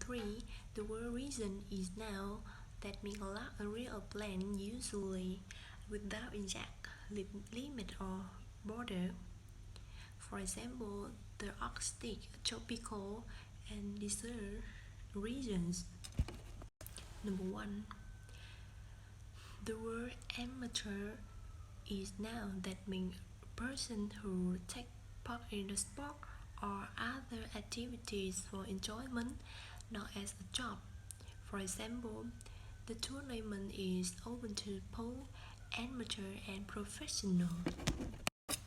3. The word reason is noun that means a real plan, usually without exact limit or border. For example, the Arctic, tropical, and desert regions. Number 1. The word amateur is noun that means a person who takes part in a sport or other activities for enjoyment, not as a job. For example, the tournament is open to both amateur and professional.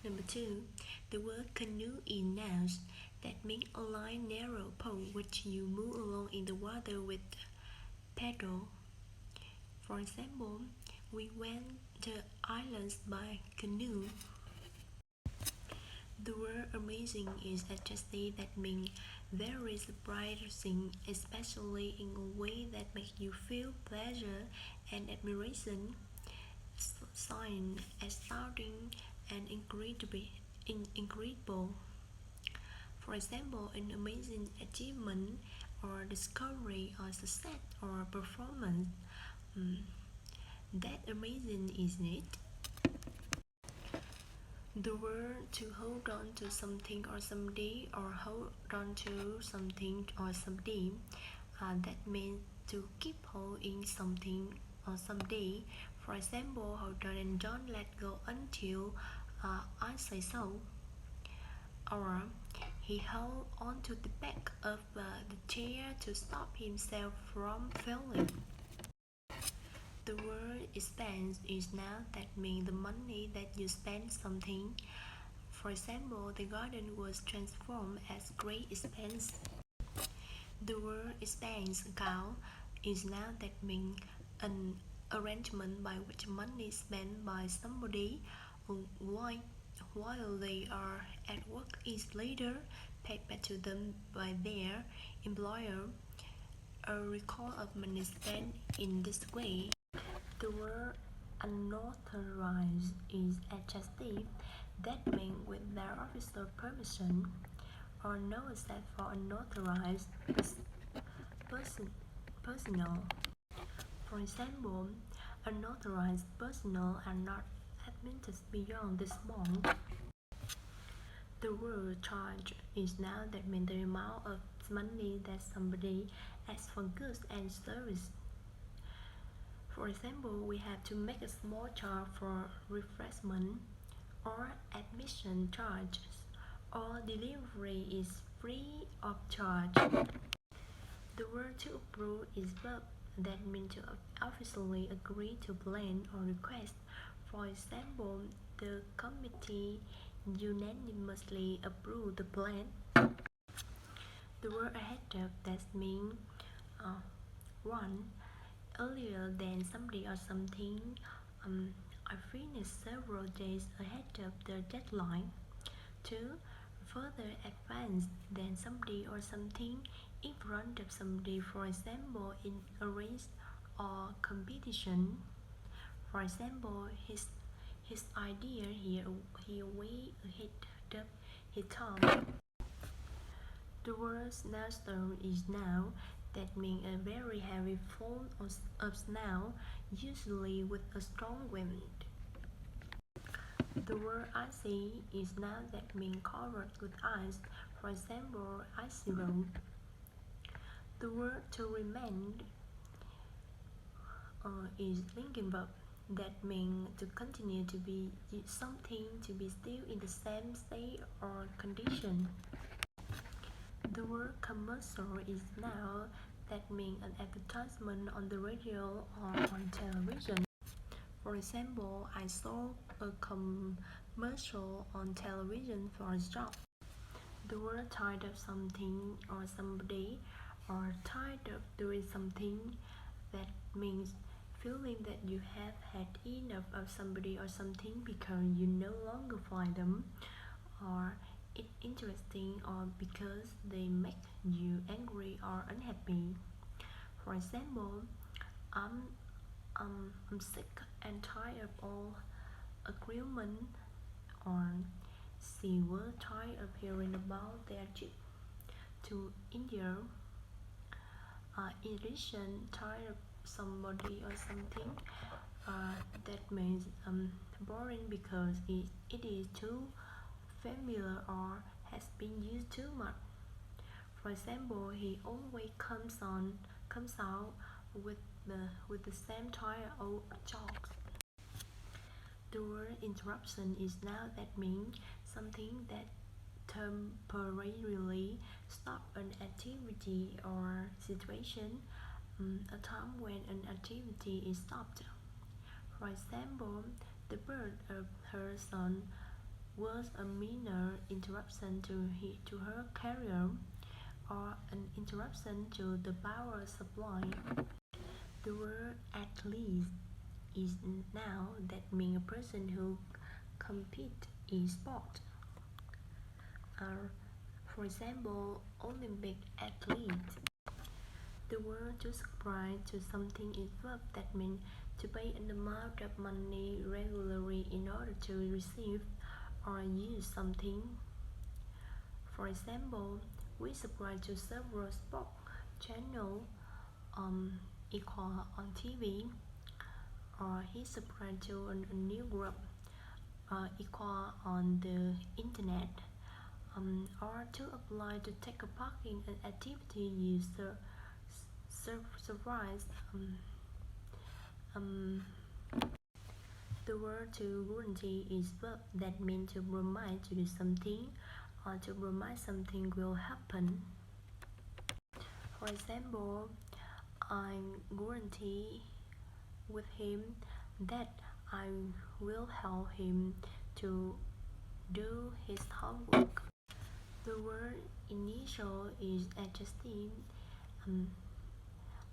Number 2. The word canoe is nouns that means a line narrow boat which you move along in the water with paddle. For example, we went to islands by canoe. The word amazing is adjective that means very surprising, especially in a way that makes you feel pleasure and admiration, sign, astounding, and incredible. For example, an amazing achievement or discovery or success or performance. That amazing, isn't it? The word to hold on to something or somebody or hold on to something or somebody that means to keep hold in something or somebody. For example, hold on and don't let go until I say so. Or he held on to the back of the chair to stop himself from falling. The word expense is noun that means the money that you spend something. For example, the garden was transformed at great expense. The word expense account is noun that means an arrangement by which money is spent by somebody while they are at work is later paid back to them by their employer. A record of money spent in this way. The word unauthorized is adjective that means without official permission or no except for unauthorized personnel. For example, unauthorized personnel are not admitted beyond this month. The word charge is noun that means the amount of money that somebody asks for goods and services. For example, we have to make a small charge for refreshment or admission charges, or delivery is free of charge. The word to approve is verb that means to officially agree to plan or request. For example, the committee unanimously approved the plan. The word ahead of that means 1. Earlier than somebody or something. I finished several days ahead of the deadline. 2. Further advanced than somebody or something, in front of somebody, for example, in a race or competition. For example, his idea he way ahead of his time. The word snowstorm is noun that means a very heavy fall of snow, usually with a strong wind. The word icy is noun that means covered with ice, for example, icy road. The word to remain is linking verb that means to continue to be something to be still in the same state or condition. The word commercial is noun that means an advertisement on the radio or on television. For example, I saw a commercial on television for a job. The word tired of something or somebody or tired of doing something that means feeling that you have had enough of somebody or something because you no longer find them or it's interesting or because they make you angry or unhappy. For example, I'm sick and tired of all agreement, or she was tired of hearing about their trip to India. In addition, tired of somebody or something, that means boring because it is too familiar or has been used too much. For example, he always comes out with the same tired old jokes. The word interruption is now that means something that temporarily stop an activity or situation, a time when an activity is stopped. For example, the birth of her son was a minor interruption to her career or an interruption to the power supply. The word athlete is now that means a person who competes in sport. For example, Olympic athlete. The word to subscribe to something is verb that means to pay an amount of money regularly in order to receive or use something. For example, we subscribe to several sport channels equal on TV, or he subscribed to a new group equal on the internet, or to apply to take a part in an activity you surprise. The word to guarantee is verb that means to promise to do something or to promise something will happen. For example, I guarantee with him that I will help him to do his homework. The word initial is adjective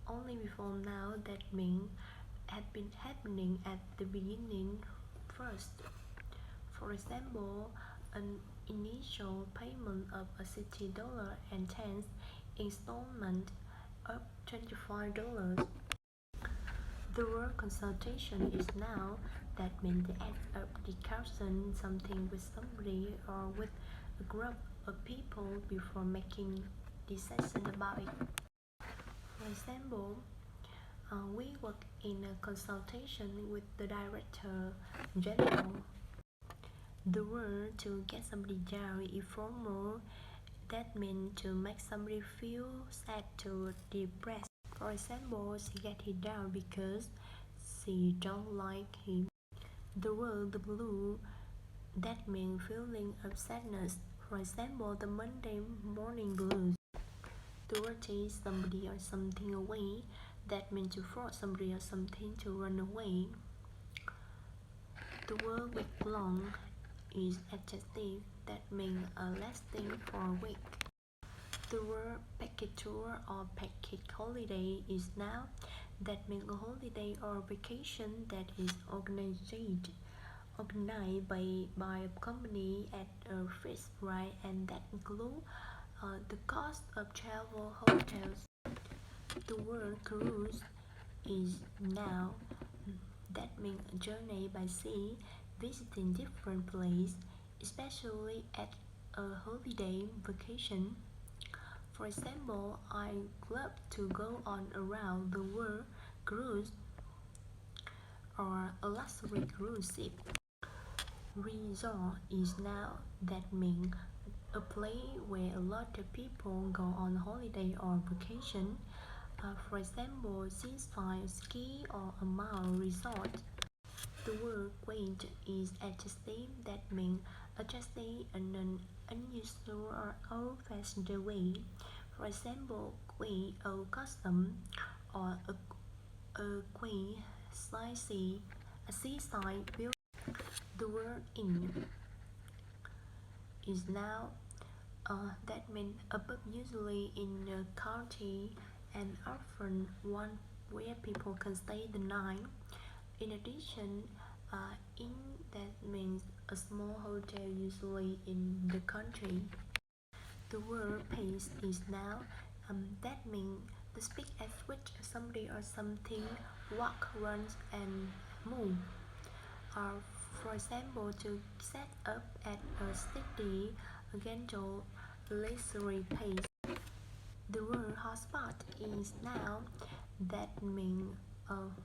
only before now that means had been happening at the beginning first. For example, an initial payment of a $60 and 10 installment of $25. The word consultation is now that means the act of discussing something with somebody or with a group of people before making decision about it. For example, we work in a consultation with the Director General. The word to get somebody down is formal, that means to make somebody feel sad to depressed. For example, she get him down because she don't like him. The word the blue that means feeling of sadness. For example, the Monday morning blues. The word chase somebody or something away that means to force somebody or something to run away. The word week long is adjective that means lasting for a week. The word package tour or package holiday is noun that means a holiday or vacation that is organized by a company at a fixed rate and that includes the cost of travel, hotels. The word cruise is noun that means a journey by sea, visiting different places, especially at a holiday vacation. For example, I love to go on around the world cruise or a luxury cruise ship. Resort is now that means a place where a lot of people go on holiday or vacation. For example, Seaside Ski or a mountain resort. The word quaint is adjective that means adjusting in an unusual or old-fashioned way. For example, quaint old custom or a quaint seaside building. The word in is now that means a pub usually in a county and often one where people can stay the night. In addition, in that means a small hotel usually in the country. The word pace is now that means the speed at which somebody or something walk, runs and move. For example, to set up at a steady, gentle, leisurely pace. The word hotspot is now that means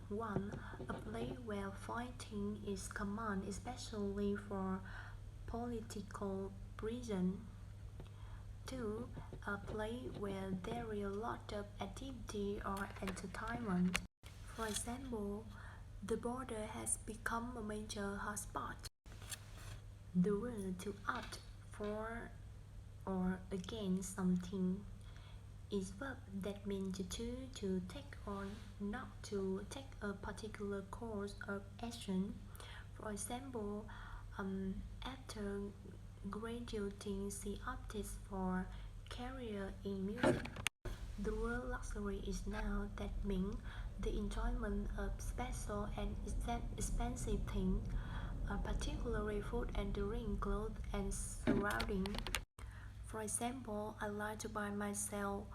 one, a place where fighting is common, especially for political reasons. Two, a place where there is a lot of activity or entertainment. For example, the border has become a major hotspot. The word to opt for or against something is verb that means to choose to take or not to take a particular course of action. For example, after graduating, she opted for career in music. The word luxury is now that means the enjoyment of special and expensive things, particularly food and drink, clothes and surroundings. For example, I like to buy myself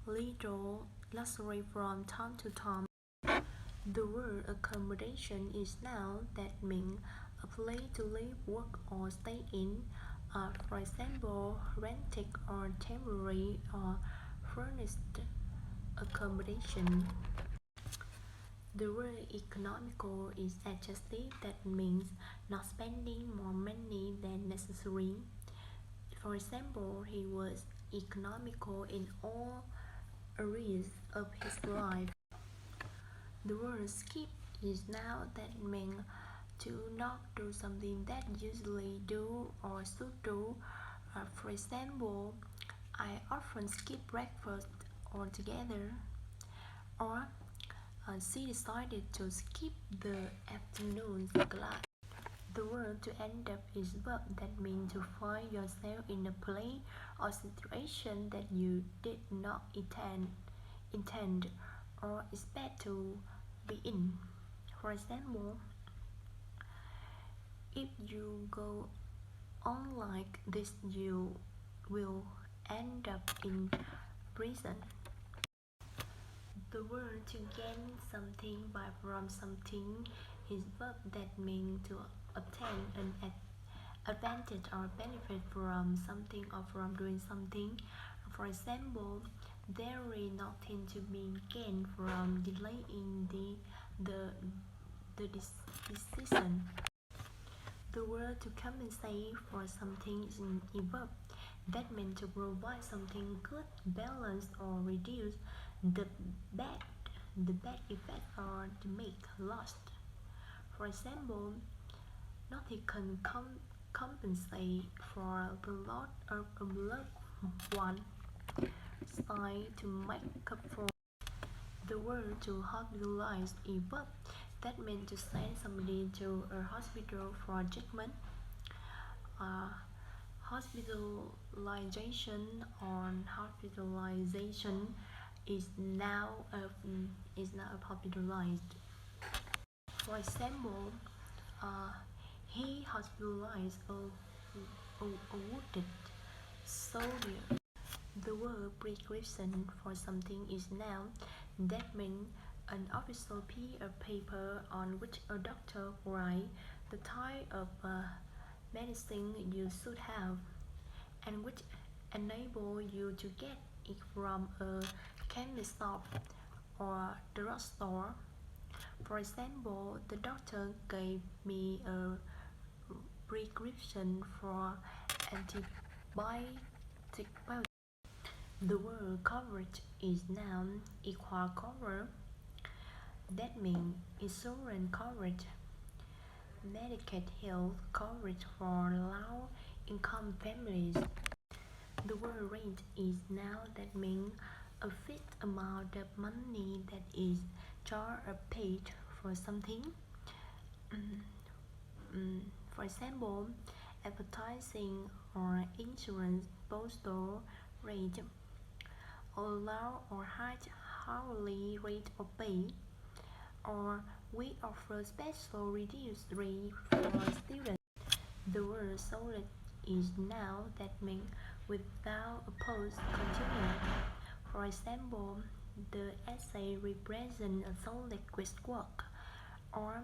little luxury from time to time. The word accommodation is now that means a place to live, work or stay in. For example, rented or temporary or furnished accommodation. The word economical is adjective that means not spending more money than necessary. For example, he was economical in all areas of his life. The word skip is now that means to not do something that usually do or should do. For example, I often skip breakfast altogether. Or she decided to skip the afternoon class. The word to end up is verb that means to find yourself in a place or situation that you did not intend or expect to be in. For example, if you go on like this, you will end up in prison. The word to gain something by from something is verb that means to obtain an advantage or benefit from something or from doing something. For example, there is nothing to be gained from delaying the decision. The word to compensate for something is a verb that means to provide something good, balance or reduce the bad the bad effect or to make loss. For example, nothing can compensate for the loss of a loved one. Try to make up for. The word to hospitalize is verb that means to send somebody to a hospital for treatment. Hospitalization or hospitalization is now popularized. For example, he hospitalized a wounded soldier. The word prescription for something is noun that means an official piece of paper on which a doctor writes the type of medicine you should have and which enable you to get it from a chemist shop or drugstore. For example, the doctor gave me a prescription for antibiotics. The word coverage is noun equal cover. That means insurance coverage, Medicaid health coverage for low income families. The word rent is noun that means a fixed amount of money that is charged or paid for something. For example, advertising or insurance, postal rate, allow or high hourly rate of pay, or we offer special reduced rate for students. The word solid is noun that means without a pause continuous. For example, the essay represents a solid work, or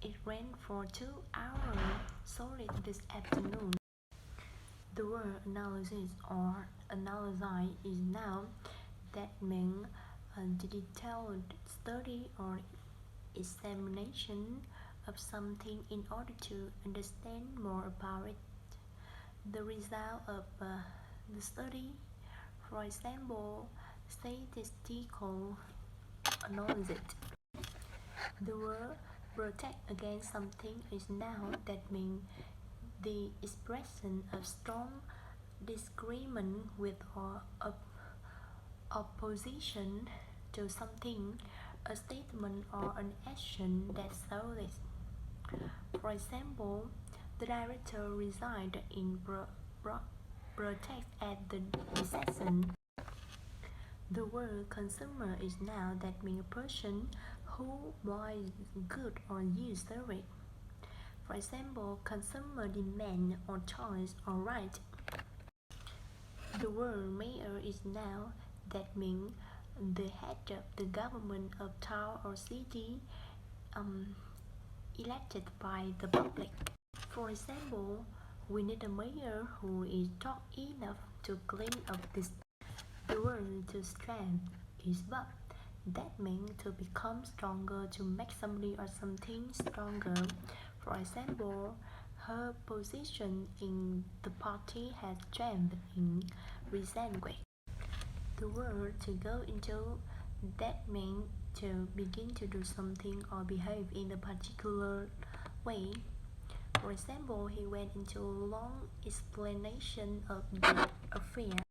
it ran for 2 hours solid this afternoon. The word analysis or analyze is noun That means a detailed study or examination of something in order to understand more about it. The result of the study, for example, statistical analysis. The word protect against something is noun that means the expression of strong disagreement with or opposition to something, a statement or an action that shows it. For example, the director resigned in protest at the decision. The word consumer is noun that means a person who buys goods or uses service. For example, consumer demand or choice or right. The word mayor is noun that means the head of the government of town or city, elected by the public. For example, we need a mayor who is tall enough to clean up this. The word to strengthen is verb. That means to become stronger, to make somebody or something stronger. For example, her position in the party has strengthened in recent weeks. The word to go into, that means to begin to do something or behave in a particular way. For example, he went into a long explanation of the affair.